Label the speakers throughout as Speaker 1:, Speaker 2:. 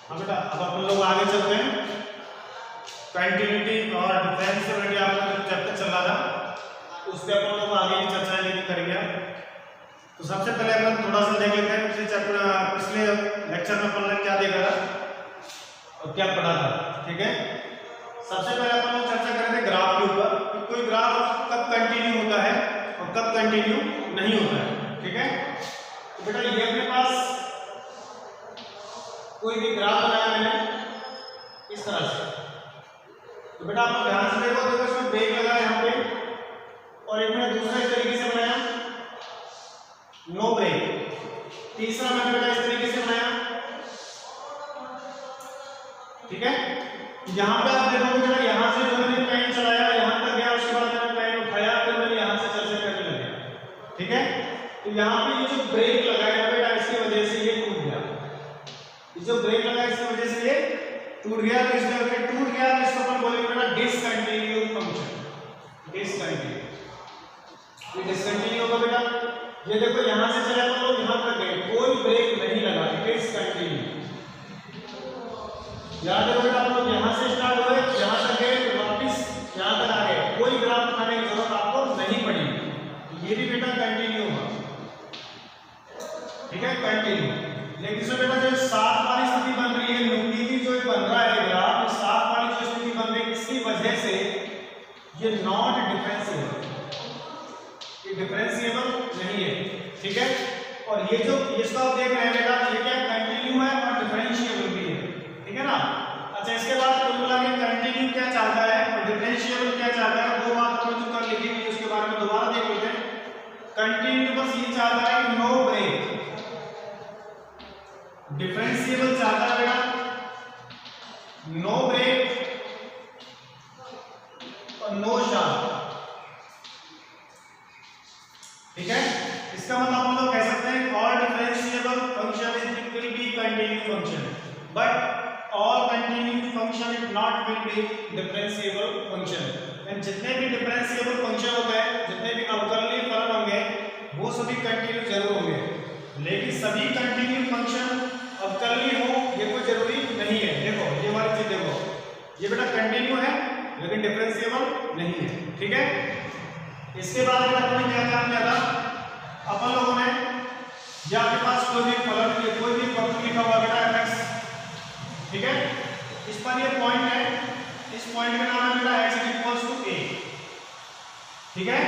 Speaker 1: हाँ बेटा, अब अपन लोग आगे चलते हैं। कंटिन्यूटी और डिफरेंशिएबिलिटी आपका जो चैप्टर चल रहा था उस पर अपन लोग आगे की चर्चा लेके करेंगे। तो सबसे पहले अपन थोड़ा सा देख लेते हैं पिछले लेक्चर में अपन ने क्या देखा था और क्या पढ़ा था। ठीक है, सबसे पहले अपन लोग चर्चा करेंगे ग्राफ के ऊपर कि कोई ग्राफ कब कंटिन्यू होता है और कब कंटिन्यू नहीं होता है। ठीक है, तो बेटा ये अपने पास कोई भी ग्राफ बनाया मैंने इस तरह से। तो बेटा आप लोग ध्यान से देखो, इसमें ब्रेक लगा है यहाँ पे और एक मैंने दूसरा इस तरीके से बनाया नो ब्रेक, तीसरा मैंने बेटा इस तरीके से बनाया। ठीक है, यहाँ पे आप देखोगे बेटा यहाँ से जो मैंने पेन चलाया यहाँ तक गया, उसके बाद मैंने पेन उठाया फिर मैंने यहाँ से चल करने लगा। ठीक है, तो यहाँ पे ये जो ब्रेक लगा है बेटा इसकी वजह से ये टूट गया। ये जो ब्रेक लगा है इसकी वजह से ये टूट गया। तो इसमें अगर टूट गया तो इसको अपन बोलेंगे बेटा डिसकंटिन्यू फंक्शन। डिसकंटिन्यू, ये डिसकंटिन्यू होगा बेटा। ये देखो यहाँ से चला तो लोग यहाँ तक गए, कोई ब्रेक नहीं लगा, डिसकंटिन्यू। याद है बेटा आप लोग यहाँ से स्टार्ट हुए यहाँ तक गए वापस यहाँ तक आ गए, कोई ग्राफ बनाने की जरूरत आपको नहीं पड़ी। ये भी बेटा कंटिन्यू होगा। ठीक है, कंटिन्यू। लेकिन इसमें बेटा जो सात वाली स्थिति बन रही है, न्यूक्लियर जो बन रहा है ग्राफ, सात वाली जो स्थिति बन रही है इसकी वजह से ये नॉट डिफरेंशिएबल, ये डिफरेंशिएबल नहीं है। ठीक है, और ये जो इसको आप देख रहे हैं बेटा ये क्या कंटिन्यू है और डिफरेंशिएबल भी है। ठीक है ना। अच्छा, इसके बाद कुल मिला के कंटिन्यू क्या चाहता है और डिफरेंशिएबल क्या चाहता है, दो बात हमने जो कर लिखी हुई उसके बारे में दोबारा देख लेते हैं। कंटिन्यू बस ये चाहता है कि नो ब्रेक, डिफरेंशिएबल चाहता है बेटा नो ब्रेक और नो शार्प। ठीक है, इसका मतलब हम लोग कह सकते हैं all differentiable function will be continue function but all continue function is not will be differentiable function. जितने भी डिफरेंशिएबल फंक्शन होते हैं, जितने भी अवकलनीय फलन होंगे वो सभी कंटिन्यू जरूर होंगे, लेकिन सभी कंटिन्यू फंक्शन अवकलनीय हो ये कोई जरूरी नहीं है। देखो ये वाली चीज देखो, ये बेटा कंटिन्यू है लेकिन डिफरेंशिएबल नहीं है। ठीक है, इसके बाद अपन ने क्या काम किया था, अपन लोगों ने या आपके पास कोई भी फलन कोई भी वक्र लिखा हुआ बेटा fx। ठीक है, इस पर ये पॉइंट है, इस पॉइंट का नाम है बेटा x = a। ठीक है,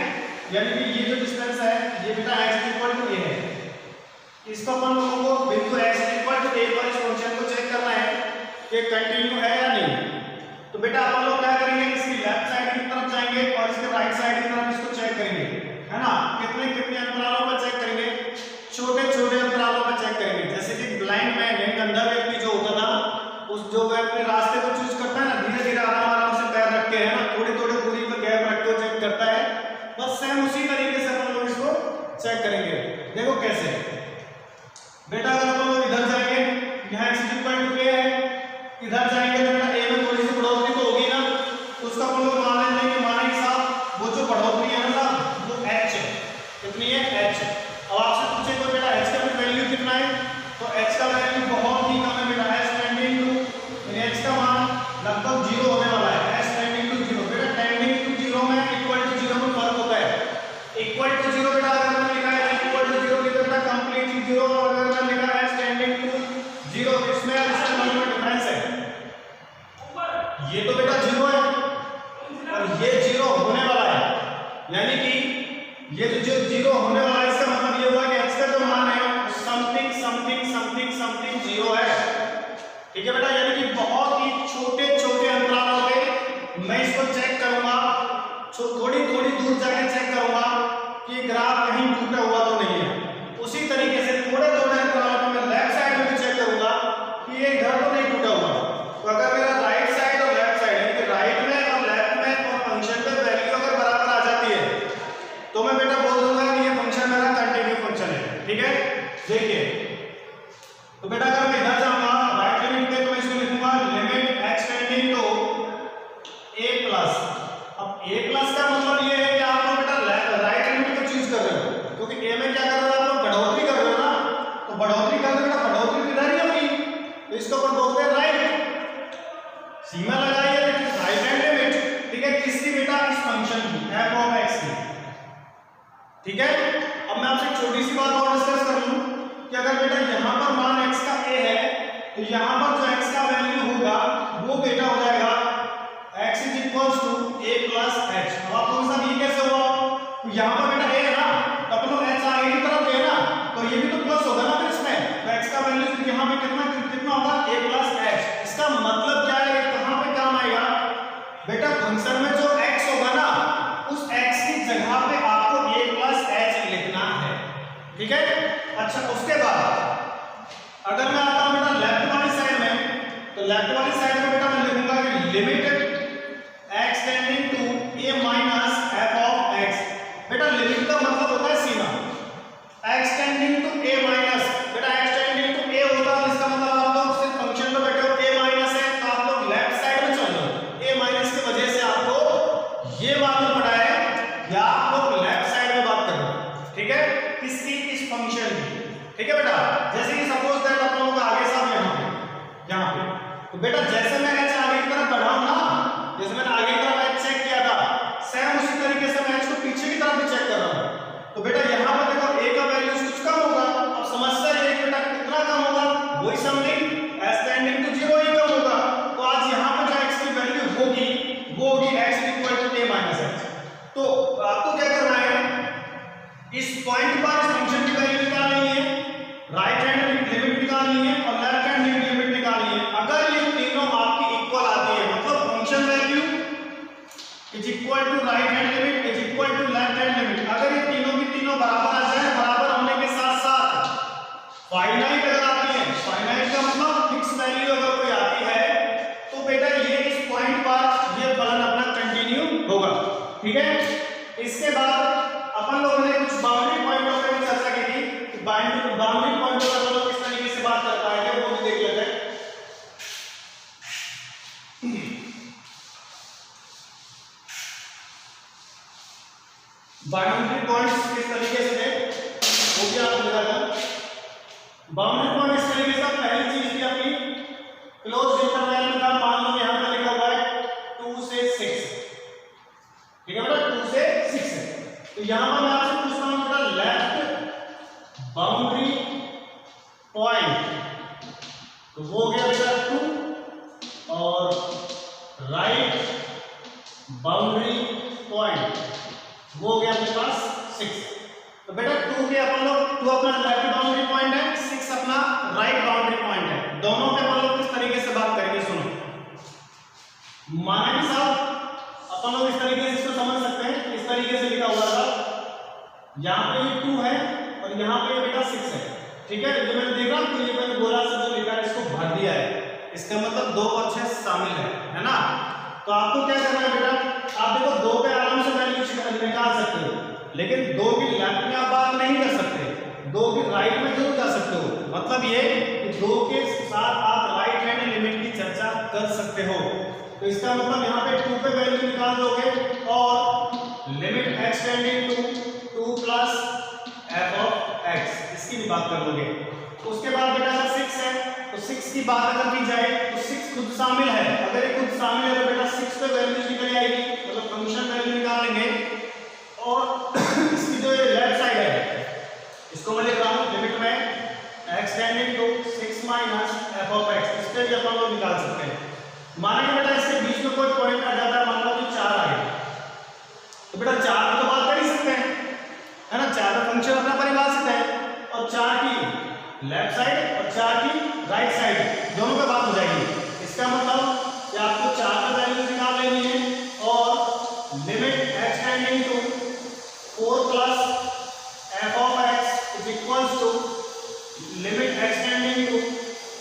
Speaker 1: यानी कि ये जो डिस्टेंस है ये बेटा x = a है। इसको अपन लोगों को बिंदु x = a पर इस फंक्शन को चेक करना है कि कंटिन्यू है या नहीं। तो बेटा अपन लोग क्या करेंगे, इसकी लेफ्ट साइड की तरफ जाएंगे और इसके राइट साइड की तरफ इसको चेक करेंगे, है ना। कितने कितने अंतरालों पर चेक करेंगे, छोटे छोटे अंतरालों पर चेक करेंगे। जैसे कि ब्लाइंड मैन है, अंधा व्यक्ति जो होता था उस जो वह अपने रास्ते को चूज करता है ना, धीरे धीरे आराम आराम से पैर रख के, है ना, थोड़ी थोड़ी दूरी पर गैप रख के चेक करता है। बस सेम उसी तरीके से अपन लोग इसको चेक करेंगे। देखो कैसे बेटा, अगर अपन लोग इधर जाएंगे, यहाँ x = a है, इधर जाएंगे तो बेटा a में थोड़ी सी बढ़ोतरी तो होगी ना, उसका अपन लोग मान लेते हैं कि माने के साथ वो जो बढ़ोतरी है ना वो h है। कितनी है? h। अब आपसे पूछे तो बेटा h का वैल्यू कितना है, तो h का वैल्यू बहुत ही कम है बेटा, h टेंडिंग टू, यानी h का मान लगभग 0 होने वाला है। h टेंडिंग टू 0 बेटा, टेंडिंग टू 0 में इक्वल टू 0 में फर्क होता है। इक्वल टू 0 बेटा अगर मैंने लिखा है इक्वल टू 0 की तो बेटा कंप्लीटली 0, और अगर मैंने लिखा है टेंडिंग टू 0 इसमें इसके बीच में डिफरेंस है। ये तो बेटा 0 है और ये 0 होने वाला है, यानी कि ये जो 0 होने वाला है इसका मतलब ये हुआ कि x का जो मान है समथिंग समथिंग समथिंग समथिंग 0 है। ठीक है बेटा, यानी कि बहुत ही छोटे छोटे अंतरालों पे मैं इसको चेक करूंगा, थोड़ी थोड़ी दूर जाके चेक करूंगा कि ग्राफ कहीं टूटा हुआ तो नहीं है। उसी तरीके से थोड़े थोड़े अंतरालों पे मैं लेफ्ट साइड में भी चेक करूंगा कि ये इधर तो नहीं टूटा हुआ। तो अगर मेरा राइट साइड और लेफ्ट साइड है, राइट में और लेफ्ट में और फंक्शन पे वैल्यू अगर बराबर आ जाती है तो मैं बेटा बोल दूंगा कि ये फंक्शन मेरा कंटिन्यू फंक्शन है। ठीक है, देखिए तो बेटा अगर मैं इधर जाऊंगा राइट लिमिट पे तो मैं इसको लिखूंगा limit x tending to a plus. अब a प्लस का मतलब ये है कि आप लोग बेटा राइट लिमिट को चूज कर रहे हो, क्योंकि a में क्या कर रहे हो आप लोग बढ़ोतरी कर रहे हो ना, तो बढ़ोतरी कर रहे हो बेटा, बढ़ोतरी सीमा लगाई है राइट हैंड लिमिट, ठीक है, किसकी बेटा, इस फंक्शन की f ऑफ x की, ठीक है। अब मैं आपसे छोटी सी बात और डिस्कस कर लूं कि अगर बेटा यहां पर मान x का a है तो यहां पर जो x का वैल्यू होगा वो बेटा हो जाएगा x is equals to a plus h। अब आप लोगों के साथ ये कैसे हुआ, तो यहां पर बेटा a है ना, तो अपन लोग h आगे की तरफ है ना, तो ये भी तो प्लस होगा ना फिर इसमें, तो x का वैल्यू यहां पे कितना कितना होगा a प्लस h। इसका मतलब क्या है, कहां पे काम आएगा बेटा, फंक्शन में जो x होगा ना उस x की जगह पे आपको a प्लस h लिखना है, ठीक है। अच्छा उसके बाद अगर मैं आता हूं बेटा लेफ्ट वाली साइड में, तो लेफ्ट वाली साइड में बेटा मैं लिखूंगा कि limit x tending to a minus f of x। बेटा लिमिट का मतलब होता है सीमा, x tending to a minus, बेटा x टेंडिंग टू a होता है इसका मतलब आप लोग सिर्फ फंक्शन में बैठे हो, a माइनस है तो आप लोग लेफ्ट साइड में चल लो, a माइनस की वजह से आपको ये मालूम पड़ा है या आप लोग लेफ्ट साइड में बात कर रहे हो, ठीक है, किसकी, इस फंक्शन की, ठीक है बेटा। जैसे कि सपोज दैट आप लोगों का आगे साहब यहाँ पे तो बेटा जैसे मैं h आगे की तरफ बढ़ाऊं ना, जैसे मैंने आगे की तरफ h चेक किया था, सेम उसी तरीके से मैं h को पीछे की तरफ भी चेक कर रहा हूं, तो बेटा यहाँ पर देखो a का वैल्यू कुछ कम होगा। अब समस्या ये है बेटा कितना कम होगा, वही समथिंग s टेंडिंग टू 0 ही कम होगा, तो आज यहाँ पर जो x की वैल्यू होगी वो होगी x equal to a minus h। तो आपको क्या करना है, इस पॉइंट पर इस फंक्शन की वैल्यू निकालनी है, राइट हैंड लिमिट निकालनी है और लेफ्ट हैंड लिमिट निकालनी है। अगर ये तीनों आपकी इक्वल आती है, मतलब function value is equal to right hand limit is equal to left hand limit, अगर ये तीनों की तीनों बराबर आ जाए, बराबर होने के साथ साथ फाइनाइट अगर आती है, फाइनाइट का मतलब फिक्स वैल्यू अगर कोई आती है तो बेटा ये इस पॉइंट पर ये फलन अपना कंटिन्यू होगा, ठीक है। इसके बाद अपन लोगों ने कुछ बाउंड्री पॉइंटों पे भी चर्चा की थी कि बाउंड्री पॉइंटों पर लोग किस तरीके से बात कर पाएंगे वो भी देख लेते हैं। बाउंड्री पॉइंट्स किस तरीके से थे वो भी आपको बताया। बाउंड्री पॉइंट इस तरीके से, पहली चीज थी अपनी क्लोज इंटरवल में, मान लो यहां पर लिखा हुआ है 2 से 6, ठीक है बेटा 2 से 6 है, तो यहां पर मैं आपसे पूछता हूं बेटा लेफ्ट बाउंड्री पॉइंट तो वो हो गया बेटा 2 और राइट बाउंड्री पॉइंट वो हो गया अपने पास 6। तो बेटा 2 के अपन लोग 2 अपना लेफ्ट बाउंड्री पॉइंट है, 6 अपना राइट बाउंड्री पॉइंट है, दोनों पे अपन लोग किस तरीके से बात करेंगे सुनो। माना कि साहब अपन लोग इस तरीके से इसको समझ सकते हैं, इस तरीके से लिखा हुआ था, यहाँ पे ये 2 है और यहाँ पे बेटा 6 है, ठीक है। जो मैंने देखा तो ये मैंने गोला से जो लिखा है इसको भर दिया है, इसका मतलब 2 और 6 शामिल है ना। तो आपको क्या करना है बेटा, आप देखो 2 पे आराम से वैल्यू निकाल सकते हो, लेकिन 2 की लेफ्ट में आप बात नहीं कर सकते, 2 की राइट में जरूर जा सकते हो। मतलब ये कि 2 के साथ आप राइट हैंड लिमिट की चर्चा कर सकते हो। तो इसका मतलब यहाँ पे 2 पे वैल्यू निकाल दोगे और limit x tending to 2 plus f of x इसकी भी बात कर लोगे। उसके बाद बेटा 6 है तो 6 की बात अगर की जाए तो 6 खुद शामिल है, अगर ये खुद शामिल है तो बेटा 6 पे वैल्यू निकल आएगी, मतलब फंक्शन वैल्यू निकालेंगे। और इसकी जो ये लेफ्ट साइड है इसको मैं लिख रहा हूं लिमिट में x tending to 6 minus f of x, इस पे भी अपन लोग निकाल सकते हैं। माने कि बेटा इसके बीच में कोई पॉइंट आ जाता है, मान लो कि 4 आ गया तो बेटा 4 की तो बात कर ही सकते हैं, है ना, 4 का फंक्शन अपना परिभाषित है और 4 की लेफ्ट साइड और 4 की राइट साइड दोनों पे बात हो जाएगी। इसका मतलब कि आपको 4 का वैल्यू निकाल लेनी है और limit x tending to 4 plus f of x is equals to limit x tending to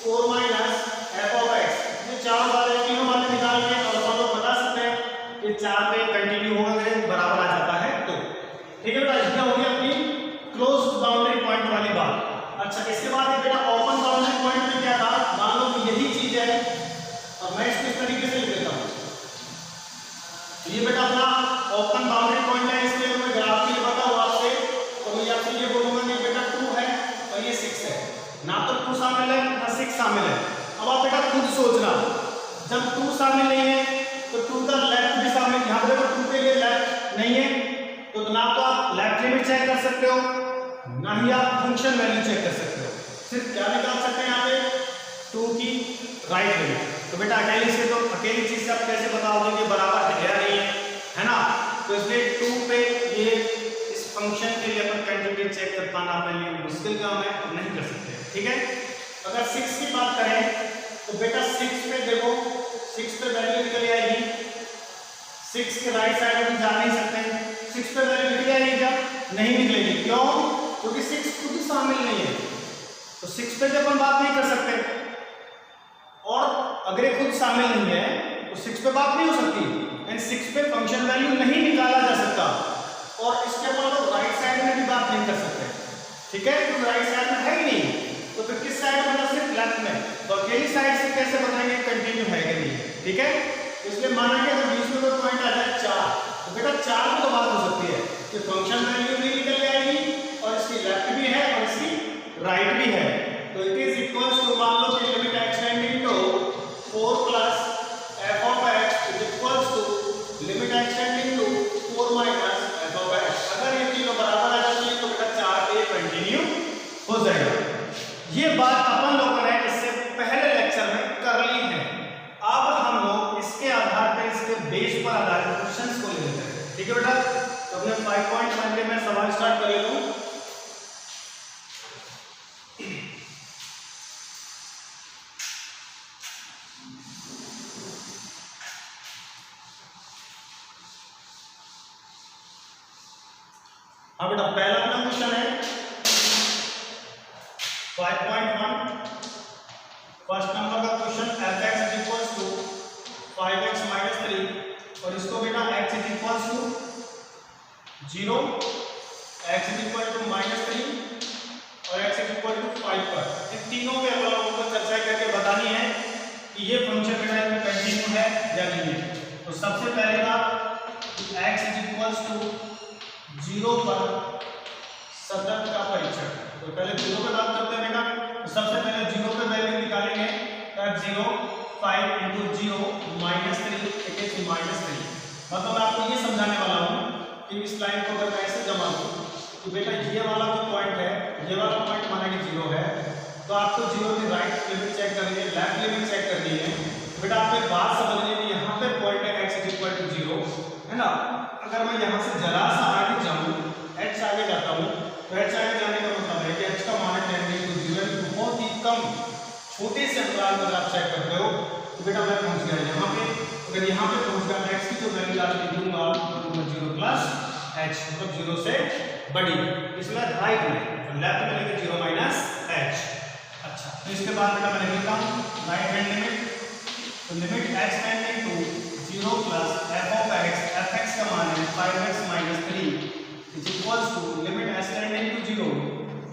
Speaker 1: 4 minus f of x। ये चारों बातें तीनों बातें निकाल के और हम लोग बता सकते हैं कि 4 पे कंटिन्यू होगा बराबर आ जाता है, तो ठीक है बेटा। इसका हो गया अपनी क्लोज बाउंड्री पॉइंट वाली बात। अच्छा इसके बाद बेटा ओपन बाउंड्री पॉइंट में क्या था, मान लो कि यही चीज है और मैं इसको इस तरीके से लिख देता हूं, ये बेटा अपना ओपन बाउंड्री पॉइंट है, इसलिए मैं ग्राफ भी बताऊं आपसे, तो मैं आपसे ये बोलूंगा कि बेटा 2 है और ये 6 है, ना तो 2 शामिल है ना 6 शामिल है। अब आप बेटा खुद सोचना जब 2 शामिल नहीं है तो 2 का लेफ्ट भी शामिल, यहाँ पर देखो 2 के लिए लेफ्ट नहीं है तो ना तो आप लेफ्ट लिमिट चेक कर सकते हो ना ही आप फंक्शन वैल्यू चेक कर सकते हो, सिर्फ क्या निकाल सकते हैं यहाँ पे 2 की राइट लिमिट। तो बेटा अकेली चीज से आप कैसे बताओगे कि बराबर है या नहीं है ना, तो इसलिए 2 पे ये इस फंक्शन के लिए अपन कंटिन्यूटी चेक कर पाना अपने लिए मुश्किल काम है और नहीं कर सकते, ठीक है। अगर 6 की बात करें तो बेटा 6 पे देखो 6 पे वैल्यू निकल आएगी, 6 के राइट साइड में जा नहीं सकते, 6 पे वैल्यू निकल आएगी क्या, नहीं निकलेगी, क्यों, क्योंकि 6 खुद ही शामिल नहीं है, तो 6 पे जब हम बात नहीं कर सकते और अगर ये खुद शामिल नहीं है तो 6 पे बात नहीं हो सकती, एंड 6 पे फंक्शन वैल्यू नहीं निकाला जा सकता, और इसके बाद तो राइट साइड में भी बात नहीं कर सकते, ठीक है, तो राइट साइड में है ही नहीं, तो फिर किस साइड में मतलब सिर्फ लेफ्ट में, तो अकेली साइड से कैसे बताएंगे कंटिन्यू है कि नहीं, ठीक है। इसलिए माना कि अगर बीच में कोई पॉइंट आ जाए 4 तो बेटा 4 में तो बात हो सकती है कि फंक्शन वैल्यू भी निकल जाएगी और इसकी लेफ्ट भी है और इसकी राइट भी है, तो इट इज इक्वल्स टू मान लो कि limit x tending to 4 plus f of x is equals to limit x tending to 4 minus f of x। अगर ये तीनों बराबर आ जाती है तो बेटा 4 पे कंटिन्यू हो जाएगा। ये बात अपन लोगों ने इससे पहले लेक्चर में कर ली है, अब हम लोग इसके आधार पर इसके बेस पर आधारित क्वेश्चंस को ले लेते हैं, ठीक है बेटा। तो अपने 5.1 के मैं सवाल स्टार्ट कर लेता हूं। हाँ बेटा, पहला अपना क्वेश्चन है 5.1, फर्स्ट नंबर का question f(x) is equals to 5x minus 3 और इसको बेटा x is equals to 0, x is equal to minus 3 और x इज इक्वल टू 5 पर इन तीनों पे हम लोगों को चर्चा करके बतानी है कि ये फंक्शन बेटा इसमें कंटिन्यू है या नहीं है। तो सबसे पहले बात x इज इक्वल्स टू 0 पर सतत का परीक्षण, तो पहले 0 पे बात करते हैं बेटा। तो सबसे पहले 0 पे वैल्यू निकालेंगे, तब 0 5 into 0 minus 3 इट इज -3। मतलब मैं आपको ये समझाने वाला हूँ कि इस लाइन को अगर मैं ऐसे जमा दूँ तो बेटा ये वाला जो पॉइंट है, ये वाला पॉइंट माना कि 0 है, तो आपको 0 की राइट लिमिट चेक करनी है, लेफ्ट लिमिट चेक करनी है। बेटा आपको एक बात समझनी है कि यहाँ पे पॉइंट है x इज इक्वल टू 0 है ना, अगर मैं यहाँ से जरा सा आगे जाऊँ, h आगे जाता हूँ, तो h आगे जाने का मतलब है कि h का मान टेंडिंग टू 0 बहुत ही कम छोटे से अंतराल पर आप चेक करते हो, तो बेटा मैं पहुँच गया यहाँ पे। अगर यहाँ पे पहुँच गया x की जो वैल्यू आपने दूंगा 0 प्लस h, मतलब 0 से बड़ी, इसमें राइट में, तो लेफ्ट में लेके 0 माइनस h। अच्छा, तो इसके बाद बेटा मैं लिखता हूँ राइट हैंड लिमिट, तो limit x tending to 0 plus f of x, f(x) का मान है 5x minus 3 is equals to limit s tending to 0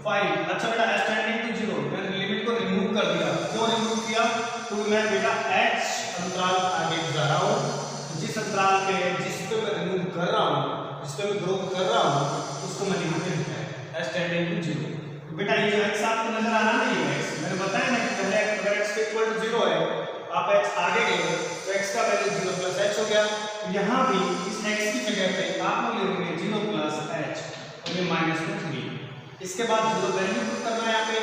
Speaker 1: 5। अच्छा बेटा s टेंडिंग टू 0 मैंने लिमिट को रिमूव कर दिया, क्यों रिमूव किया, तो मैं बेटा h अंतराल आगे जा रहा हूँ, जिस अंतराल पे जिस पे मैं रिमूव कर रहा हूँ, जिस पे मैं ग्रो कर रहा हूँ, उसको मैं यहाँ पे लिखा है s टेंडिंग टू 0। तो बेटा ये जो x आपको नजर आ रहा है ये x, मैंने बताया ना कि पहले अगर x इक्वल टू 0 है, आप x आगे गए तो x का वैल्यू 0 प्लस h हो गया, तो यहाँ भी इस x की जगह पे आप लोग लिखेंगे 0 प्लस h और ये -3। इसके बाद 0 वैल्यू पुट करना है, यहाँ पे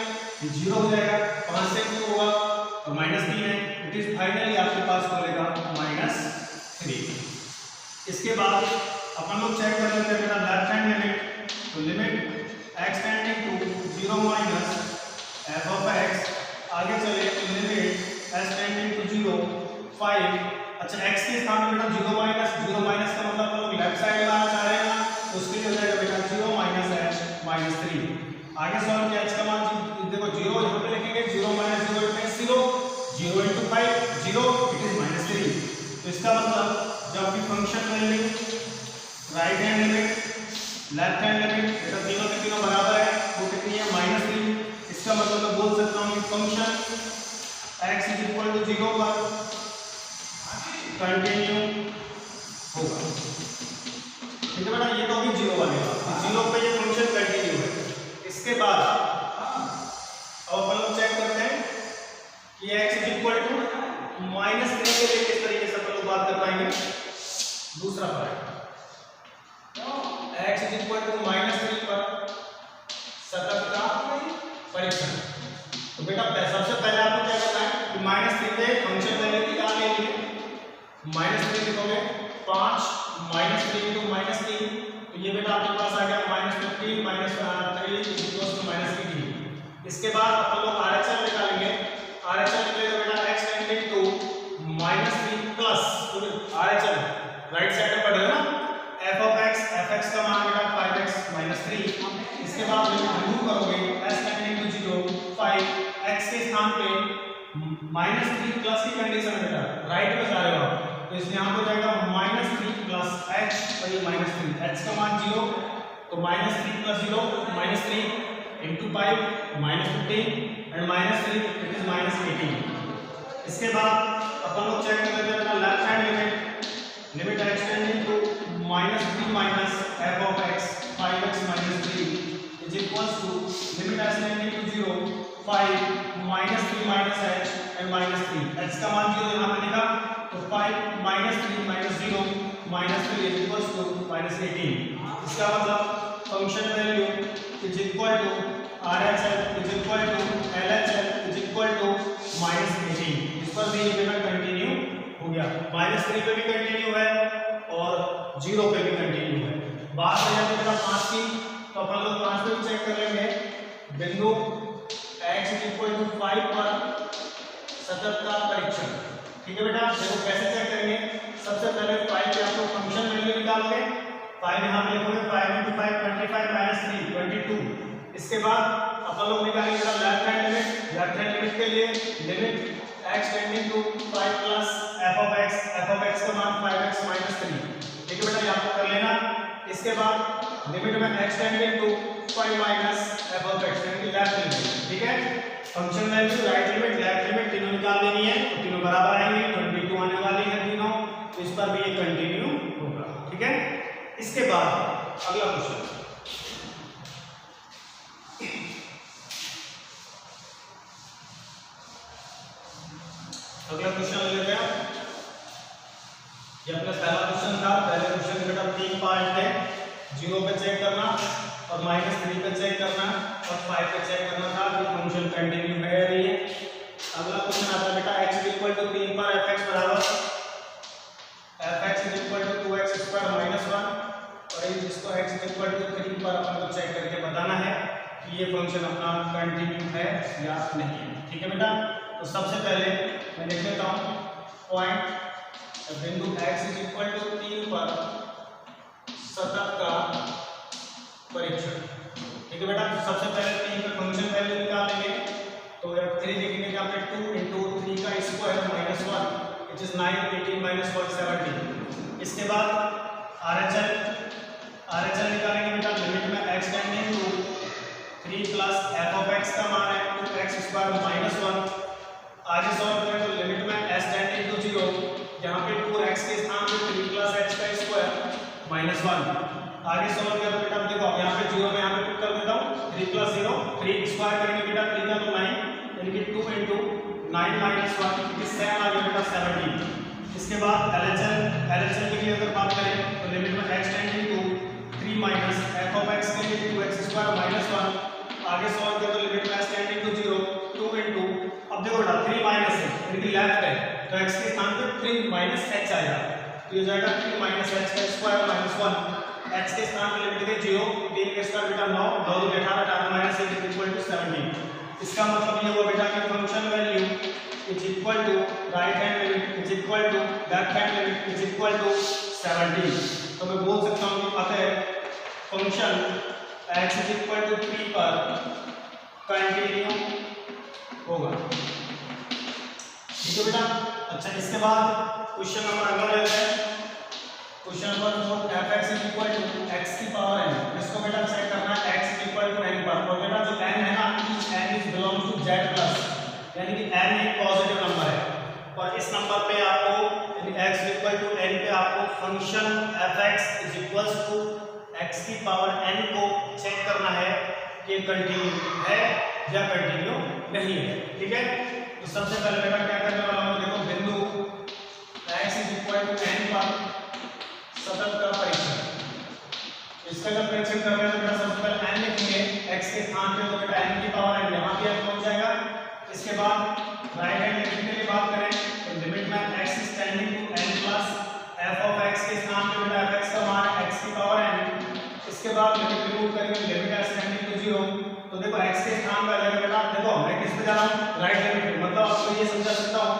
Speaker 1: 0 हो जाएगा, 5 से 2 होगा और -3 है, इट इज फाइनली आपके पास बोलेगा -3। इसके बाद अपन लोग चेक कर लेते हैं बेटा लेफ्ट हैंड लिमिट, तो limit x tending to 0 minus f of x, आगे चले तो लिमिट s टेंडिंग टू 0 5। अच्छा x के स्थान पे बेटा 0 माइनस का मतलब हम लोग लेफ्ट साइड में आना चाह रहे हैं, तो उसके लिए हो जाएगा बेटा 0 माइनस h माइनस 3। आगे सॉल्व किया, h का मान देखो 0 यहाँ पे लिखेंगे, 0 minus 0 it is 0, 0 into 5 0 it is -3। तो इसका मतलब जब भी function value right hand limit left hand limit बेटा तीनों के तीनों बराबर है, वो कितनी है -3। इसका मतलब मैं बोल सकता हूँ कि function x is equal to 0 पर कंटिन्यू होगा, ठीक है बेटा। ये तो अभी 0 वाले 0 पे ये फंक्शन कंटिन्यू है। इसके बाद अब अपन लोग चेक करते हैं कि x इज इक्वल टू -3 के दूसरा part x is equal to -3 पर सतत का परीक्षण। तो बेटा सबसे पहले आपको क्या करना है कि -3 पे फंक्शन वैल्यू निकाल लेंगे। -3 लिखोगे 5 -3 into -3, तो ये बेटा आपके पास आ गया -15 -3 -18। इसके बाद अपन लोग RHL निकालेंगे। RHL निकलेगा बेटा x tending to -3 plus RHL right side में पढ़े ना f(x) का मान बेटा 5x -3। इसके बाद लिमिट रिमूव करोगे s टेंडिंग टू 0 5 x के स्थान पे -3 प्लस की कंडीशन है बेटा, राइट में जा रहे हो तो इसलिए यहां पे जाएगा -3 प्लस h और ये -3 h का मान 0 तो -3 plus 0 -3 into 5 -15 and -3 it is -18। इसके बाद अपन लोग चेक कर लेते हैं बेटा left hand limit x tending to -3 minus f(x) 5x -3 is equals to limit s tending to 0 5 -3 minus h and -3 h का मान 0 यहां पे लिखा तो 5 -3 minus 0 -3 is equals to -18। इसका मतलब function value is equal to RHL is equal to LHL is equal to -18। इस पर भी ये कंटिन्यू हो गया, -3 पे भी कंटिन्यू है और 0 पे भी कंटिन्यू है। बात हो जाती है 5 की, तो अपन लोग 5 पे भी चेक कर लेंगे। बिंदु x is equal to 5 पर सतत का परीक्षण। ठीक है बेटा, देखो कैसे चेक करेंगे। सबसे पहले 5 पे आप लोग फंक्शन वैल्यू निकालोगे। 5 यहां पे लिखोगे 5 into 5 25 -3 22। इसके बाद अपन लोग निकालेंगे left hand limit. Left hand limit के लिए limit x tending to 5 plus f(x) का मान 5x -3। ठीक है बेटा, ये आपको कर लेना। इसके बाद लिमिट में x tending to 5 minus f(x) यानी लेफ्ट लिमिट। ठीक है, function value right limit left limit तीनों निकाल देनी है, तो तीनों बराबर आएंगे 22 आने वाली है तीनों, तो इस पर भी ये कंटिन्यू होगा। ठीक है, इसके बाद अगला क्वेश्चन ले लेते हैं। ये अपना पहला क्वेश्चन था। पहले क्वेश्चन में बेटा 3 पार्ट थे, 0 पे चेक करना और -3 पे चेक करना और 5 पे चेक करना था कि फंक्शन कंटिन्यू है या नहीं है। अगला क्वेश्चन आता है बेटा x = 3 पर f(x) बराबर f(x) = 2x² - 1 और इसको x = 3 पर अपन को चेक करके बताना है कि ये फंक्शन अपना कंटिन्यू है या नहीं। ठीक है बेटा, तो सबसे पहले मैं लिख लेता हूं पॉइंट बिंदु x = 3 पर सतत का परीक्षण। ठीक है बेटा, तो सबसे पहले 3 पे फंक्शन वैल्यू निकाल लेंगे। तो f3 लिखेंगे यहाँ पे 2 into 3 का स्क्वायर -1 which is 9 18 -1 17। इसके बाद RHL निकालेंगे बेटा। लिमिट में x tending to 3 plus f(x) का मान है 2x² -1। आगे सॉल्व करें तो लिमिट में s टेंडिंग टू 0 जहां पे 2x के स्थान पे 3 प्लस x का स्क्वायर -1। आगे सॉल्व किया तो बेटा देखो यहां पे 0 में यहां पे पुट कर देता हूं 3 + 0 3 स्क्वायर करेंगे बेटा 3 का तो 9 यानी कि 2 into 9 - 1 इस सेम आ गया बेटा 17। इसके बाद LHL के लिए अगर बात करें तो लिमिट में x tending to 3 minus f(x) के लिए 2x² -1। आगे सॉल्व किया तो लिमिट में s टेंडिंग टू 0 2 into अब देखो बेटा 3 माइनस है यानी कि लेफ्ट है तो x के स्थान पे 3 माइनस h आएगा, तो ये जाएगा 3 माइनस h का स्क्वायर -1। x के स्थान पे लिमिट के 0 3 के स्क्वायर बेटा 9 9 18 18 -8 = 17। इसका मतलब ये हुआ बेटा कि function value is equal to right hand limit is equal to left hand limit is equal to 17। तो मैं बोल सकता हूं कि अतः फंक्शन x = 3 पर कंटिन्यू होगा। ठीक है बेटा, अच्छा इसके बाद क्वेश्चन नंबर अगला लेते हैं। क्वेश्चन नंबर 4 f(x) = x की पावर n। इसको बेटा चेक करना है x = n पर। और बेटा जो n है ना n is belongs to z plus, यानी कि n एक पॉजिटिव नंबर है और इस नंबर पे आपको यानी x = n पे आपको फंक्शन f(x) = x की पावर n को चेक करना है कि कंटिन्यू है या कंटिन्यू नहीं है। ठीक है, तो सबसे पहले बेटा क्या करने वाला हूं, देखो बिंदु x = n पर सतत का परीक्षण। इसका जब परीक्षण कर रहे हैं तो बेटा सबसे पहले n लिखेंगे x के स्थान पे, तो बेटा n की पावर n यहाँ भी n पहुंच जाएगा। इसके बाद राइट हैंड लिखने की बात करें तो लिमिट में x tending to n plus f of x के स्थान पे बेटा f का मान है x की पावर n। इसके बाद लिमिट रिमूव करेंगे, लिमिट s टेंडिंग टू 0, तो देखो x के स्थान पे आ जाएगा बेटा, देखो मैं किस पे जा रहा हूँ, राइट लिमिट, मतलब आपको ये समझा सकता हूँ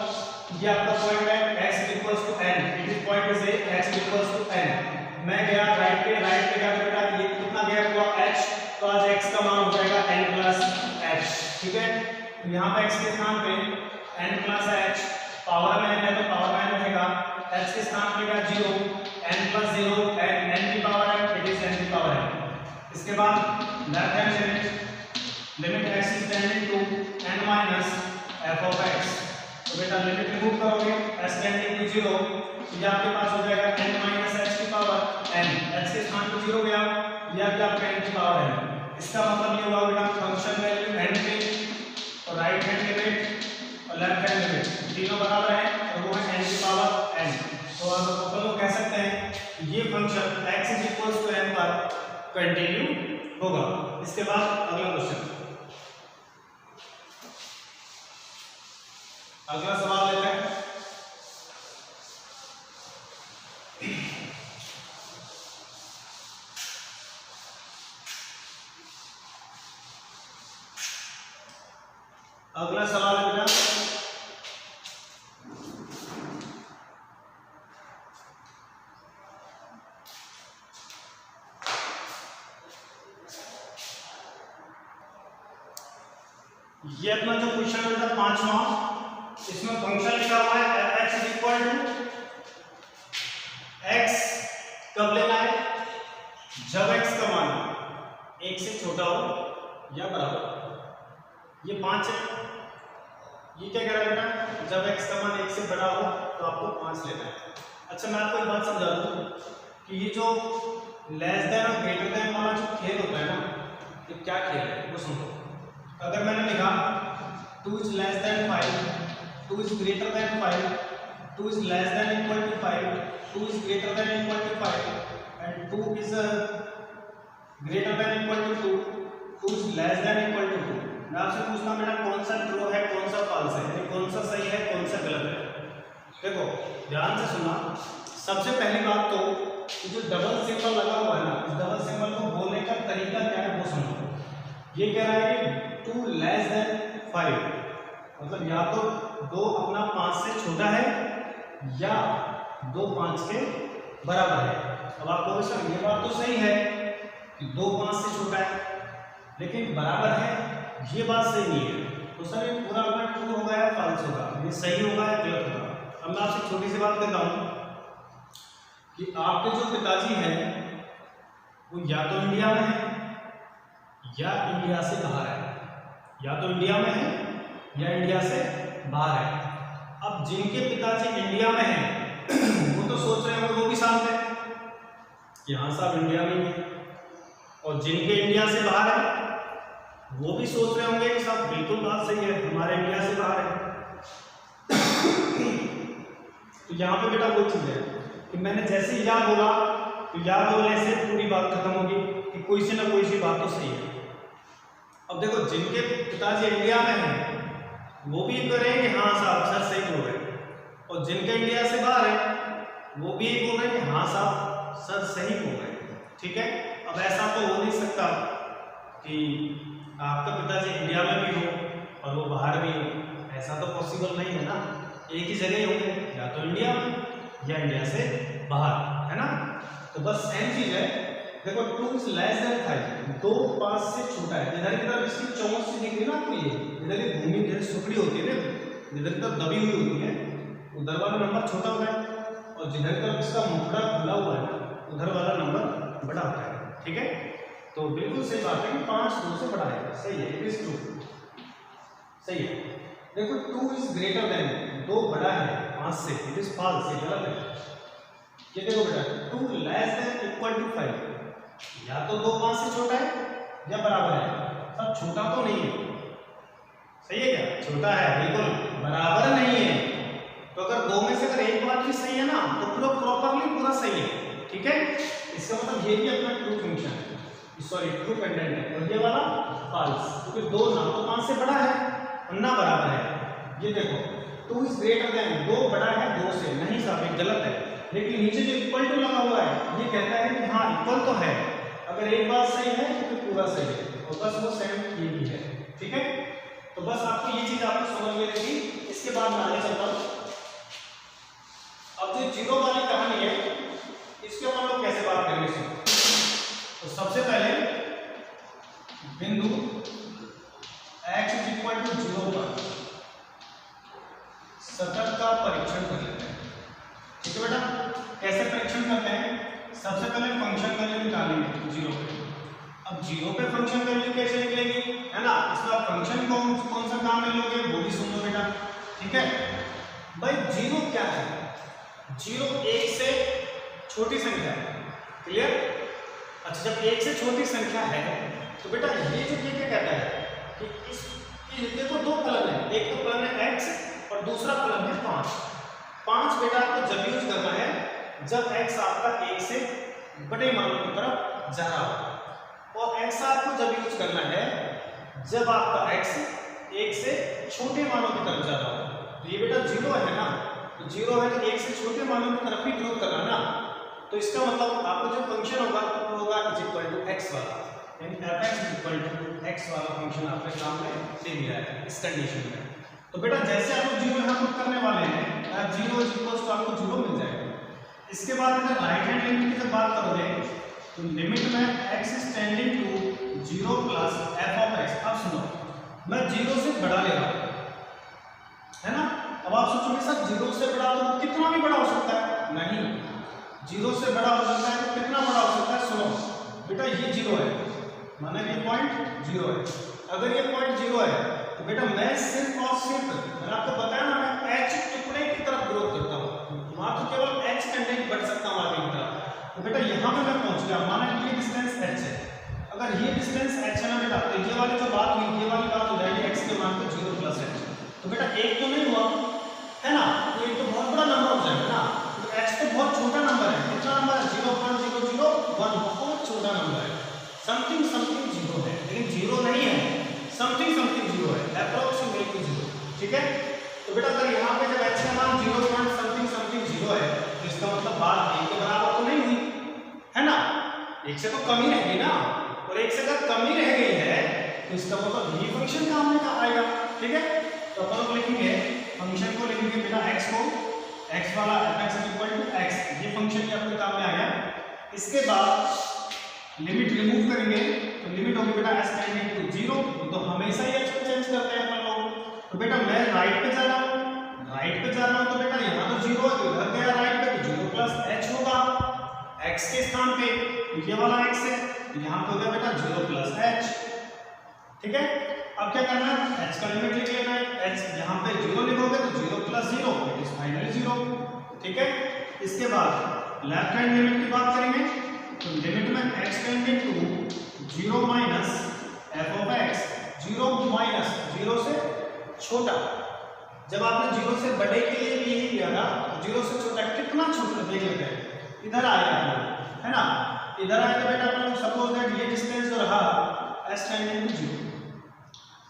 Speaker 1: ये आपका पॉइंट है x equals to n, it is point is x equals to n। मैं गया राइट पे गया तो बेटा ये कितना गया हुआ h, तो आज x का मान हो जाएगा n प्लस h, ठीक है। तो यहाँ पे x के स्थान पे n प्लस h, पावर में n है तो पावर में n रहेगा, h के स्थान पे क्या 0, n प्लस 0, n की पावर है, इट इज n की पावर है। इसके बाद left hand limit x is tending to n minus f of x, तो बेटा लिमिट रिमूव करोगे s टेंडिंग टू 0, ये आपके पास हो जाएगा n माइनस h की पावर n, h के स्थान पे 0 गया, ये आपका n की पावर है। इसका मतलब ये हुआ बेटा फंक्शन वैल्यू n पे और राइट हैंड लिमिट और लेफ्ट हैंड लिमिट तीनों बराबर है और वो है n की पावर n। तो आप लोग कह सकते हैं ये function x is equals to n पर कंटिन्यू होगा। इसके बाद अगला क्वेश्चन, अगला सवाल लेते हैं। अगला सवाल है बेटा ये अपना जो क्वेश्चन है बेटा 5वां, इसमें फंक्शन लिखा हुआ है f(x) is equal to x कब लेना है, जब x का मान 1 से छोटा हो या बराबर। ये 5 है, ये क्या कह रहा है बेटा, जब x का मान 1 से बड़ा हो तो आपको 5 लेना है। अच्छा मैं आपको एक बात समझा दूं कि ये जो लेस देन और ग्रेटर देन वाला जो खेल होता है ना, ये क्या खेल है वो सुनो। अगर मैंने लिखा 2 is less than 5, 2 is greater than 5, 2 is less than equal to 5, 2 is greater than equal to 5, and 2 is greater than equal to 2, 2 is less than equal to 2। मैं आपसे पूछता हूँ बेटा कौन सा ट्रू है, कौन सा फॉल्स है, यानी कौन सा सही है, कौन सा गलत है। देखो ध्यान से सुना, सबसे पहली बात तो जो डबल सिंबल लगा हुआ है ना, इस डबल सिंबल को बोलने का तरीका क्या है वो समझो। ये कह रहा है कि 2 लेस देन 5, मतलब या तो 2 अपना 5 से छोटा है या 2 5 के बराबर है। अब आपको सर ये बात तो सही है कि 2 5 से छोटा है, लेकिन बराबर है ये बात सही नहीं है। तो सर ये पूरा अपना ट्रू होगा या फॉल्स होगा, ये सही होगा या गलत होगा। अब मैं आपसे छोटी सी बात करता हूँ कि आपके जो पिताजी हैं वो या तो इंडिया में है या इंडिया से बाहर है, या तो इंडिया में है या इंडिया से बाहर है। अब जिनके पिताजी इंडिया में हैं वो तो सोच रहे होंगे वो भी साथ है कि हाँ साहब इंडिया में ही है, और जिनके इंडिया से बाहर है वो भी सोच रहे होंगे कि साहब बिल्कुल बात सही है, हमारे इंडिया से बाहर है। तो यहाँ पे बेटा वो चीज है कि मैंने जैसे या बोला तो या बोलने से पूरी बात खत्म होगी कि कोई सी ना कोई सी बात तो सही है। अब देखो जिनके पिताजी इंडिया में हैं वो भी कह रहे हैं कि हाँ साहब सर सही बोल रहे हैं, और जिनके इंडिया से बाहर है वो भी बोल रहे हैं कि हाँ साहब सर सही बोल रहे हैं। ठीक है, अब ऐसा तो हो नहीं सकता कि आपका पिताजी इंडिया में भी हो और वो बाहर भी हो, ऐसा तो पॉसिबल नहीं है ना। एक ही जगह होंगे, या तो इंडिया में या इंडिया से बाहर, है ना। तो बस सेम चीज है। देखो 2 इज लेस देन 5, 2 5 से छोटा है। इधर की तरफ इसकी चौंच से दिख रही है ना आपको, ये इधर की भूमि इधर सुखड़ी होती है ना, इधर की तरफ दबी हुई होती है, उधर वाला नंबर छोटा होता है, और जिधर की तरफ इसका मुखड़ा खुला हुआ है ना उधर वाला नंबर बड़ा होता है। ठीक है, तो बिल्कुल सही बात है कि 5 2 से बड़ा है, सही है, इट इज ट्रू, सही है। देखो 2 इज ग्रेटर देन, 2 बड़ा है 5 से, इट इज फॉल्स, ये गलत है। ये देखो बेटा 2 लेस देन इक्वल टू 5, या तो 2 5 से छोटा है या बराबर है। सब छोटा तो नहीं है, सही है क्या, छोटा है बिल्कुल, बराबर नहीं है। तो अगर 2 में से अगर एक बात भी सही है ना तो पूरा प्रॉपरली पूरा सही है। ठीक है, इसका मतलब ये भी अपना ट्रू फंक्शन है, सॉरी ट्रू पेंडेंट है, और ये वाला फॉल्स, क्योंकि दो ना तो 5 से बड़ा है और ना बराबर है। ये देखो 2 इज ग्रेटर देन, 2 बड़ा है 2 से, नहीं साहब ये गलत है, लेकिन नीचे जो इक्वल टू लगा हुआ है ये कहता है कि हाँ इक्वल तो है, अगर एक बात सही है तो फिर पूरा सही है, और बस वो सेम ये भी है। ठीक है, तो बस आपको ये चीज आपको समझ में रहेगी। इसके बाद मैं आगे चलता हूँ। अब जो जीरो वाली कहानी है इसके ऊपर लोग कैसे बात करेंगे, तो सबसे पहले बिंदु x इज इक्वल टू 0 पर सतत का परीक्षण कर लेते हैं। ठीक है बेटा, कैसे परीक्षण करते हैं, सबसे पहले फंक्शन वैल्यू निकालेंगे 0 पे। अब 0 पे फंक्शन वैल्यू कैसे निकलेगी, है ना, इसका फंक्शन कौन सा काम में लोगे वो भी सुन लो बेटा। ठीक है भाई, 0 क्या है, 0 1 से छोटी संख्या है, क्लियर। अच्छा, जब 1 से छोटी संख्या है तो बेटा ये जो क्या कहता है कि इस देखो दो फलन है, एक तो फलन है x और दूसरा फलन है 5। 5 बेटा आपको जब यूज करना है जब x आपका 1 से बड़े मानों की तरफ जा रहा हो, और x आपको जब यूज करना है जब आपका x 1 से छोटे मानों की तरफ जा रहा हो। तो ये बेटा 0 है ना, तो 0 है तो 1 से छोटे मानों की तरफ ही ग्रोथ करना ना, तो इसका मतलब आपको जो फंक्शन होगा वो होगा इज इक्वल टू x वाला, यानी f(x) is equal to x वाला फंक्शन आपके सामने दे दिया है इस कंडीशन में। तो बेटा जैसे आप 0 यहां पुट करने वाले हैं, 0 इज इक्वल टू आपको 0 मिल जाएगा। इसके बाद अगर राइट हैंड लिमिट की जब बात करोगे तो लिमिट में x is tending to 0 plus f(x). अब सुनो, मैं 0 से बड़ा ले रहा हूं, है ना। अब आप सोचोगे सर 0 से बड़ा तो कितना भी बड़ा हो सकता है, नहीं, 0 से बड़ा हो सकता है तो कितना बड़ा हो सकता है। सुनो बेटा, ये 0 है, माना ये पॉइंट 0 है, अगर ये पॉइंट 0 है तो बेटा मैं सिर्फ और सिर्फ, मैंने आपको बताया ना, मैं h टुकड़े की तरफ ग्रोथ करता हूँ, वहां तो केवल h कंटेंट बढ़ सकता हूँ आगे की तरफ। तो बेटा यहाँ पे मैं पहुंच गया, माना ये डिस्टेंस h है, अगर ये डिस्टेंस h है ना बेटा, तो ये वाली जो बात हुई ये वाली बात हो जाएगी x के मान पे 0 प्लस h। तो बेटा एक तो नहीं हुआ है ना, तो ये तो बहुत बड़ा नंबर हो जाएगा ना, तो h तो बहुत छोटा नंबर है, कितना नंबर है 0.001, बहुत छोटा नंबर है, समथिंग 0 है, लेकिन 0 नहीं है, समथिंग 0 है, अप्रोक्सीमेटली 0। ठीक है, तो बेटा अगर यहाँ पे जब h का मान 0.something 0 है तो इसका मतलब बात 1 के बराबर तो नहीं हुई, है ना, 1 से तो कम ही रहेगी ना, और 1 से अगर कम ही रह गई है तो इसका मतलब ये फंक्शन काम में आएगा। ठीक है, तो अपन लोग लिखेंगे फंक्शन को, लिखेंगे बेटा x को, x वाला f(x) is equal to x, ये फंक्शन ही अपने काम में आ गया। इसके बाद लिमिट रिमूव करेंगे तो लिमिट होगी बेटा s टेंडिंग टू 0, तो हमेशा ही h को चेंज करते हैं अपन लोग। तो बेटा मैं राइट पे जा रहा हूं, तो बेटा यहाँ तो 0 है, तो इधर गया राइट पे तो 0 प्लस h होगा x के स्थान पे, ये वाला x है, यहाँ पे हो गया बेटा 0 प्लस h। ठीक है, अब क्या करना है, h का लिमिट लिख लेना है, h यहाँ पे 0 लिखोगे तो 0 प्लस 0 इट इज फाइनली 0। ठीक है, इसके बाद लेफ्ट हैंड लिमिट की बात करेंगे तो लिमिट में x tending to 0 minus f(x), 0 minus 0 से छोटा, जब आपने 0 से बड़े के लिए भी यही किया ना, 0 से छोटा कितना छोटा देख लेते हैं, इधर आएगा है ना, इधर आएगा बेटा अपन लोग सपोज दैट ये डिस्टेंस जो रहा s टेंडिंग टू 0,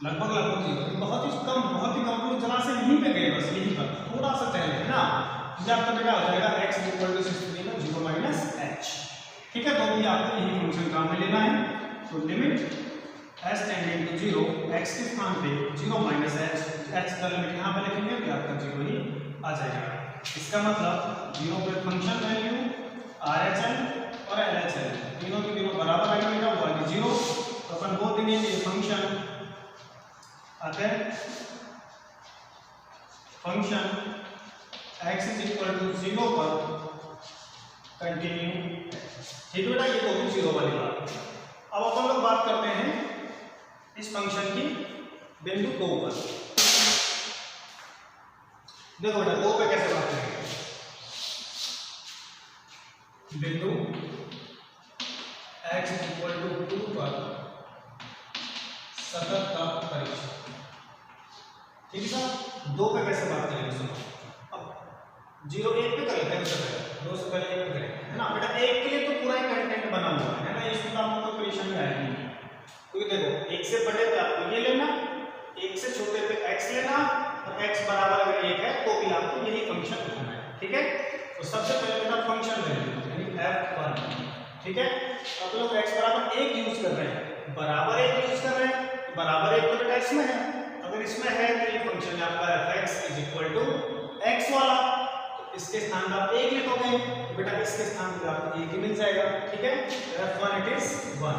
Speaker 1: लगभग 0, बहुत ही कम लोग जरा से यहीं पे गए, बस यहीं पर थोड़ा सा पहले, है ना, ये आपका बेटा हो जाएगा x equal to 0 minus h। ठीक है, तो भी आपको यही फंक्शन काम में लेना है, तो limit s tending to 0, x के स्थान पे 0 माइनस h, h का लिमिट यहाँ पे लिखेंगे तो आपका 0 ही आ जाएगा। इसका मतलब 0 पे फंक्शन वैल्यू RHL और LHL तीनों के तीनों बराबर आएंगे बेटा, वो आगे 0, तो अपन बोल देंगे कि फंक्शन आते हैं function x is equal to 0 पर कंटिन्यू। ठीक है बेटा, ये तो होगी 0 वाली बात। अब अपन लोग बात करते हैं इस फंक्शन की बिंदु 2 पर। देखो बेटा 2 पे कैसे बात करेंगे, बिंदु x इज इक्वल टू 2 पर सतत का परीक्षण। ठीक है सर, 2 पे कैसे बात करेंगे, सुनो, अब 0 1 पे कर लेते हैं, 2 से पहले 1 करें, है ना बेटा। 1 के लिए तो पूरा ही कंटेंट बना हुआ है ना, इसमें तो आपको कोई परेशानी आएगी नहीं। क्योंकि देखो 1 से बड़े पे आपको ये लेना, 1 से छोटे पे x लेना, और x बराबर अगर 1 है तो भी आपको यही फंक्शन उठाना है, ठीक है। तो सबसे पहले बेटा फंक्शन वैल्यू यानी f1, ठीक है। अब लोग x बराबर 1 यूज कर रहे हैं, बराबर 1 यूज कर रहे हैं, तो बराबर 1 तो बेटा इसमें है, अगर इसमें है तो ये फंक्शन है आपका fx = x वाला, तो इसके स्थान पर आप 1 लिखोगे तो बेटा इसके स्थान पर आपको 1 ही मिल जाएगा, ठीक है। f1 it is 1।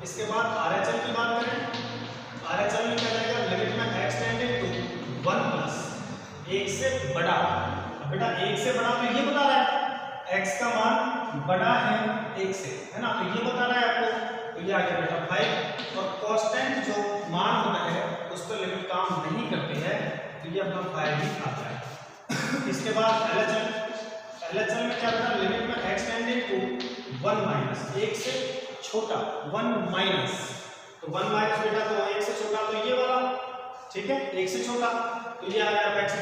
Speaker 1: इसके बाद RHL की बात करें, RHL में क्या जाएगा, लिमिट में x टेंडिंग टू 1 प्लस 1 से बड़ा। अब बेटा 1 से बड़ा तो ये बता रहा है x का मान बड़ा है 1 से, है ना, तो ये बता रहा है आपको, तो ये आ गया बेटा 5। और कांस्टेंट जो मान होता है उस पर लिमिट काम नहीं करती है, तो ये अपना 5 ही आता है। इसके बाद LHL में क्या बेटा, लिमिट में x टेंडिंग टू 1 माइनस 1 से छोटा 1 माइनस, तो 1 माइनस बेटा तो 1 से छोटा तो ये वाला, ठीक है, 1 से छोटा, तो ये आ गया x =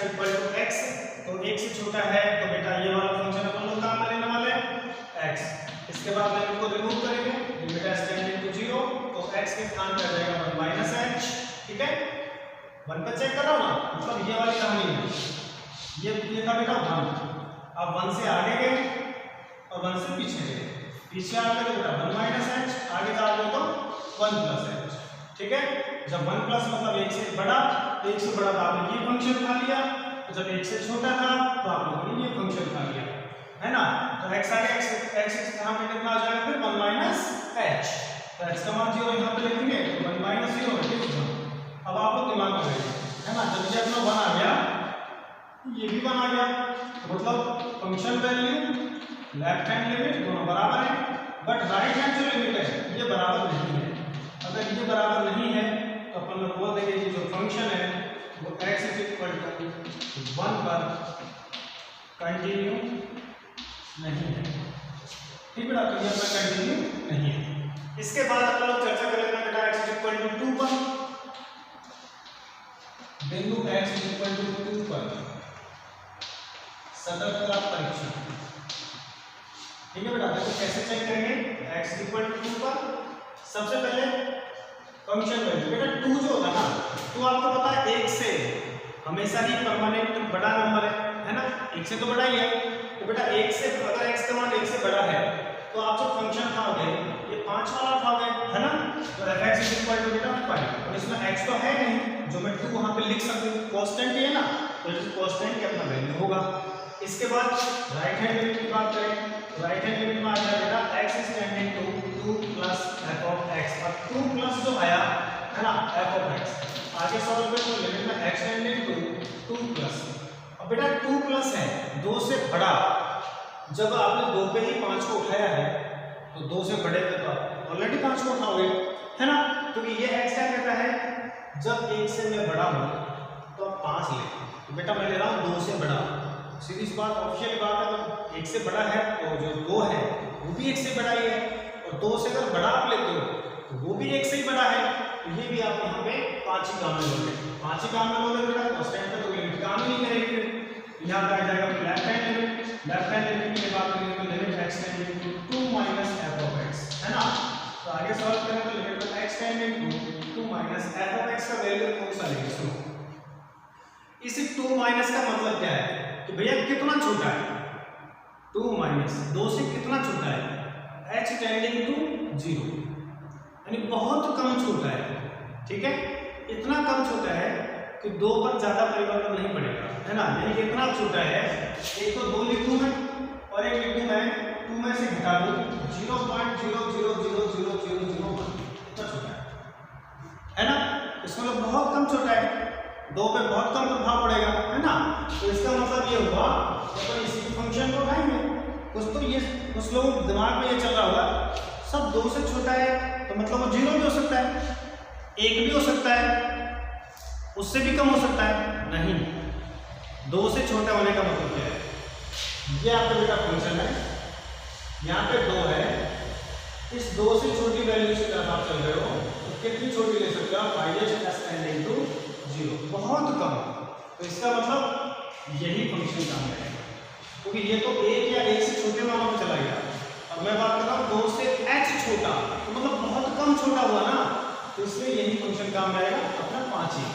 Speaker 1: x, तो 1 से छोटा है तो बेटा ये वाला फंक्शन अपन लोग काम में लेने वाले हैं x। इसके बाद लिमिट को रिमूव करेंगे, लिमिट s टेंडिंग टू 0, तो x के स्थान पर आ जाएगा 1 माइनस h, ठीक है। 1 पे चेक कर रहा हूं ना, मतलब ये वाली कहानी है, ये था बेटा 1, अब 1 से आगे गए और 1 से पीछे गए, पीछे आ गए तो बेटा 1 माइनस h, आगे जाओगे तो 1 प्लस h, ठीक है। जब 1 प्लस मतलब 1 से बड़ा, तो 1 से बड़ा था आपने ये फंक्शन उठा लिया, तो जब 1 से छोटा था तो आप लोगों ने ये फंक्शन उठा लिया, है ना। तो x आगे x यहां पे कितना आ जाएगा, फिर 1 माइनस h, तो x का मान 0 यहां पे लिखेंगे, तो 1 माइनस 0 इट इज 1। अब आप लोग दिमाग लगाइए, है ना, जब ये अपना 1 आ गया, ये भी 1 आ गया, तो मतलब function value left hand limit दोनों बराबर है, बट राइट हैंड जो लिमिट है ये बराबर नहीं है। अगर ये बराबर नहीं है तो अपन लोग बोल देंगे कि जो फंक्शन है वो x = 1 पर कंटिन्यू नहीं है, ठीक बेटा, तो ये अपना कंटिन्यू नहीं है। इसके बाद अपन लोग चर्चा कर लेते हैं बेटा x = 2 पर, बिंदु x = 2 पर सततता परीक्षण, ठीक है बेटा। देखो कैसे चेक करेंगे, x = 2 पर सबसे पहले फंक्शन वैल्यू बेटा 2 जो होता है ना, तो आपको पता है 1 से हमेशा ही परमानेंट बड़ा नंबर है ना, 1 से तो बड़ा ही है, तो बेटा 1 से अगर x का मान 1 से बड़ा है तो आप जो फंक्शन उठाओगे ये 5 वाला उठाओगे, है ना। तो fx = बेटा 5, और इसमें x तो है नहीं जो मैं 2 वहां पे लिख सकूं, कांस्टेंट ही है ना, तो इस कांस्टेंट के अपना वैल्यू होगा। इसके बाद राइट हैंड लिमिट की बात करें, राइट हैंड लिमिट में आ जाएगा बेटा x tending to 2 plus f of x, और 2 प्लस जो आया है ना f ऑफ x, आगे सॉल्व करें तो लिमिट में x टेंडिंग टू 2 प्लस। अब बेटा 2 प्लस है 2 से बड़ा, जब आपने 2 पे ही 5 को उठाया है तो 2 से बड़े पे तो आप ऑलरेडी 5 को उठाओगे, है ना, क्योंकि ये x क्या कहता है, जब 1 से मैं बड़ा हूं तो आप 5 ले, तो बेटा मैं ले रहा हूं 2 से बड़ा, सीधी सी बात, ऑफिशियल बात है, अगर 1 से बड़ा है तो जो 2 है वो भी 1 से बड़ा ही है, और 2 से अगर बड़ा आप लेते हो तो वो भी 1 से ही बड़ा है, तो ये भी आप यहाँ पे 5 ही काम में लोगे, 5 ही काम में लोगे बेटा, कांस्टेंट पे तो लिमिट काम ही नहीं करेगी। यहाँ पे आ जाएगा left hand limit, left hand limit की बात करेंगे तो limit x tending to 2 minus f of x, है ना। तो आगे सॉल्व करें तो लिमिट में x tending to 2 minus f of x का वैल्यू कौन सा लेंगे, सुनो। इस 2 माइनस का मतलब क्या है कि भैया कितना छोटा है, 2 माइनस 2 से कितना छोटा है, h टेंडिंग टू 0, यानी बहुत कम छोटा है, ठीक है, इतना कम छोटा है कि 2 पर ज्यादा परिवर्तन नहीं पड़ेगा, है ना, यानी कि इतना छोटा है, एक तो 2 लिखूं मैं और एक लिखूं मैं 2 में से घटा दूं 0.00000001, इतना छोटा है ना, इसका मतलब बहुत कम छोटा है, 2 पे बहुत कम प्रभाव पड़ेगा, है ना। तो इसका मतलब ये हुआ कि अपन इसी फंक्शन को उठाएंगे, कुछ तो ये कुछ लोगों के दिमाग में ये चल रहा होगा सब 2 से छोटा है तो मतलब वो 0 भी हो सकता है, 1 भी हो सकता है, उससे भी कम हो सकता है, नहीं, 2 से छोटा होने का मतलब क्या है, ये आपका बेटा फंक्शन है, यहाँ पे 2 है, इस 2 से छोटी वैल्यू से जब आप चल रहे हो तो कितनी छोटी ले सकते हो आप, हाईएस्ट s टेंडिंग टू 0, बहुत कम, तो इसका मतलब यही फंक्शन काम करेगा, क्योंकि ये तो 1 या 1 से छोटे वालों में चला गया। अब मैं बात कर रहा हूँ 2 से h छोटा, तो मतलब बहुत कम छोटा हुआ ना, तो इसलिए यही फंक्शन काम आएगा अपना 5 ही।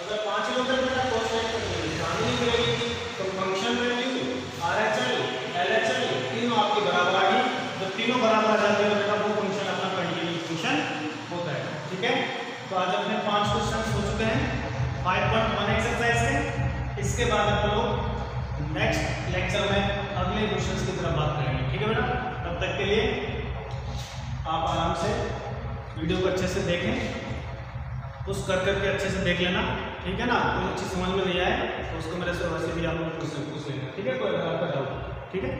Speaker 1: अगर 5 ही होता बेटा cos x निशानी नहीं मिलेगी, तो फंक्शन वैल्यू RHL LHL तीनों आपके बराबर आ गई। जब तीनों बराबर आ जाते हैं बेटा वो फंक्शन अपना कंटिन्यूअस फंक्शन होता है। ठीक है, तो आज अपने 5 क्वेश्चन हो चुके हैं 5.1 एक्सरसाइज के। इसके बाद अपन लोग नेक्स्ट लेक्चर में अगले क्वेश्चंस की तरफ बात करेंगे। ठीक है बेटा, तब तक के लिए आप आराम से वीडियो को अच्छे से देखें, उस कर करके अच्छे से देख लेना। ठीक है ना, कोई अच्छी समझ में नहीं आए तो उसको मेरे से वैसे भी आप लोग पूछ लेना। ठीक है, कोई अगर आपका डाउट। ठीक है।